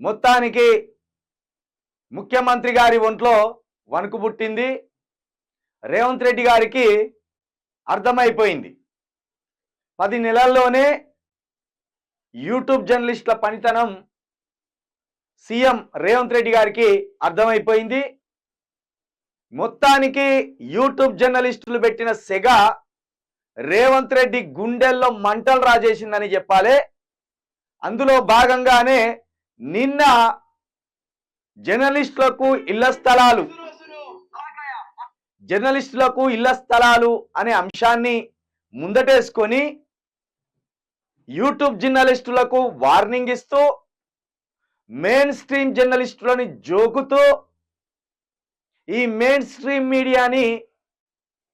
మొత్తానికి ముఖ్యమంత్రి గారి ఒంట్లో వణుకు పుట్టింది. రేవంత్ రెడ్డి గారికి అర్థమైపోయింది 10 నెలల్లోనే యూట్యూబ్ జర్నలిస్టుల పనితనం సీఎం రేవంత్ రెడ్డి గారికి అర్థమైపోయింది. మొత్తానికి యూట్యూబ్ జర్నలిస్టులు పెట్టిన సెగ రేవంత్ రెడ్డి గుండెల్లో మంటలు రాజేసిందని చెప్పాలి. అందులో భాగంగానే నిన్న జర్నలిస్టులకు ఇళ్ల స్థలాలు అనే అంశాన్ని ముందటేసుకొని యూట్యూబ్ జర్నలిస్టులకు వార్నింగ్ ఇస్తూ మెయిన్ స్ట్రీమ్ జర్నలిస్టులని జోకుతూ ఈ మెయిన్ స్ట్రీమ్ మీడియాని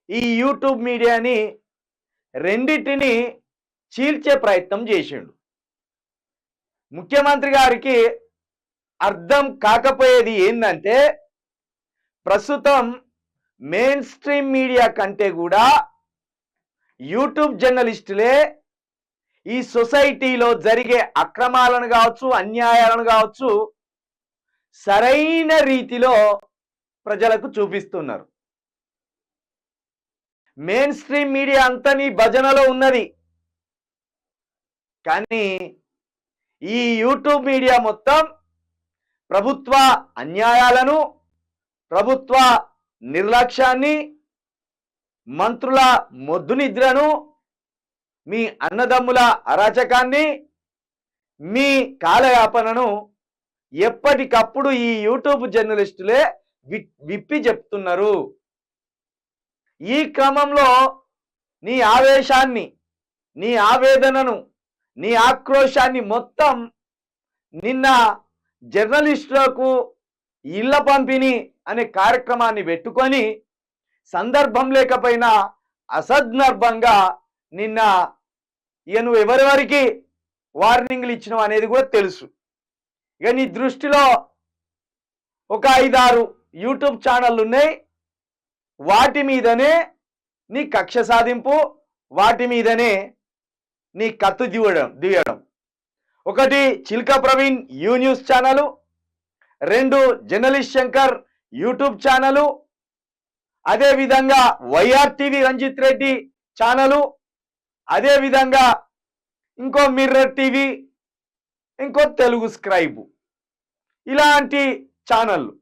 ఈ యూట్యూబ్ మీడియాని రెండిటిని చీల్చే ప్రయత్నం చేసిండు. ముఖ్యమంత్రి గారికి అర్థం కాకపోయేది ఏంటంటే ప్రస్తుతం మెయిన్ స్ట్రీమ్ మీడియా కంటే కూడా యూట్యూబ్ జర్నలిస్టులే ఈ సొసైటీలో జరిగే అక్రమాలను కావచ్చు, అన్యాయాలను కావచ్చు సరైన రీతిలో ప్రజలకు చూపిస్తున్నారు. మెయిన్ స్ట్రీమ్ మీడియా అంతా నీ భజనలో ఉన్నది, కానీ ఈ యూట్యూబ్ మీడియా మొత్తం ప్రభుత్వ అన్యాయాలను, ప్రభుత్వ నిర్లక్ష్యాన్ని, మంత్రుల మొద్దు నిద్రను, మీ అన్నదమ్ముల అరాచకాన్ని, మీ కాలయాపనను ఎప్పటికప్పుడు ఈ యూట్యూబ్ జర్నలిస్టులే విప్పి చెప్తున్నారు. ఈ క్రమంలో నీ ఆవేశాన్ని, నీ ఆవేదనను, నీ ఆక్రోశాన్ని మొత్తం నిన్న జర్నలిస్టులకు ఇళ్ల పంపిణీ అనే కార్యక్రమాన్ని పెట్టుకొని సందర్భం లేకపోయినా అసందర్భంగా నిన్న నువ్వు ఎవరెవరికి వార్నింగ్లు ఇచ్చినావు అనేది కూడా తెలుసు. ఇక నీ దృష్టిలో ఒక 5-6 యూట్యూబ్ ఛానళ్ళు ఉన్నాయి, వాటి మీదనే నీ కక్ష సాధింపు, వాటి మీదనే నీ కత్తు దియడం. ఒకటి Chilka Praveen U news channel, 2 journalist Shankar YouTube channel, అదేవిధంగా వైఆర్టీవీ రంజిత్ రెడ్డి ఛానలు, అదేవిధంగా ఇంకో మిర్రర్ టీవీ, ఇంకో తెలుగు స్క్రైబ్, ఇలాంటి ఛానళ్ళు.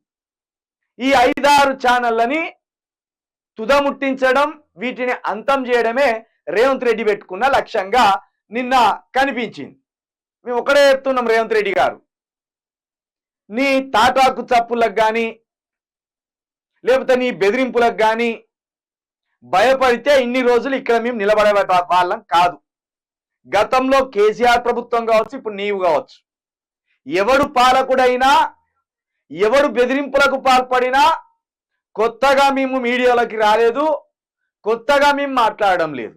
ఈ 5-6 ఛానళ్ళని తుదముట్టించడం, వీటిని అంతం చేయడమే రేవంత్ రెడ్డి పెట్టుకున్న లక్ష్యంగా నిన్న కనిపించింది. మేము ఒకటే చెప్తున్నాం, రేవంత్ రెడ్డి గారు నీ తాటాకు చప్పులకు కానీ లేకపోతే నీ బెదిరింపులకు కానీ భయపడితే ఇన్ని రోజులు ఇక్కడ మేము నిలబడే వాళ్ళం కాదు. గతంలో కేసీఆర్ ప్రభుత్వం కావచ్చు, ఇప్పుడు నీవు కావచ్చు, ఎవడు పాలకుడైనా, ఎవడు బెదిరింపులకు పాల్పడినా కొత్తగా మేము మీడియాలోకి రాలేదు, కొత్తగా మేము మాట్లాడడం లేదు.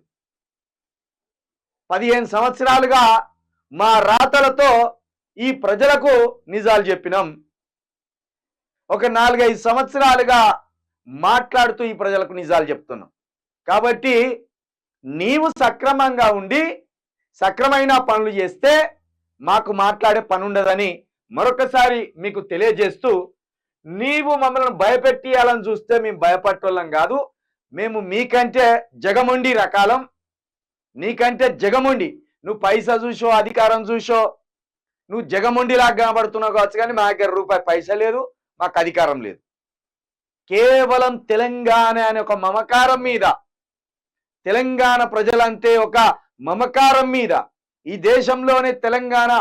15 సంవత్సరాలుగా మా రాతలతో ఈ ప్రజలకు నిజాలు చెప్పినాం. ఒక 4-5 సంవత్సరాలుగా మాట్లాడుతూ ఈ ప్రజలకు నిజాలు చెప్తున్నాం. కాబట్టి నీవు సక్రమంగా ఉండి సక్రమైన పనులు చేస్తే మాకు మాట్లాడే పని ఉండదని మరొకసారి మీకు తెలియజేస్తూ, నీవు మమ్మల్ని భయపెట్టియాలని చూస్తే మేము భయపట్టోళ్ళం కాదు. మేము మీకంటే జగమొండి రకాలం, నీకంటే జగమొండి. నువ్వు పైసా చూసో, అధికారం చూసో నువ్వు జగమొండిలాగా కనబడుతున్నావు కావచ్చు, కానీ మా దగ్గర రూపాయి పైసా లేదు, మాకు అధికారం లేదు. కేవలం తెలంగాణ అనే ఒక మమకారం మీద, తెలంగాణ ప్రజలంటే ఒక మమకారం మీద, ఈ దేశంలోనే తెలంగాణ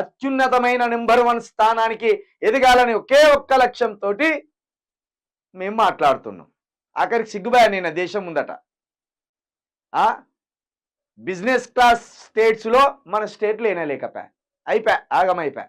అత్యున్నతమైన నెంబర్ 1 స్థానానికి ఎదగాలని ఒకే ఒక్క లక్ష్యంతో మేము మాట్లాడుతున్నాం. ఆఖరికి సిగ్గుబాయ నేను దేశం ఉందట. బిజినెస్ క్లాస్ స్టేట్స్లో మన స్టేట్లో లేకపోయా, ఆగమైపోయా.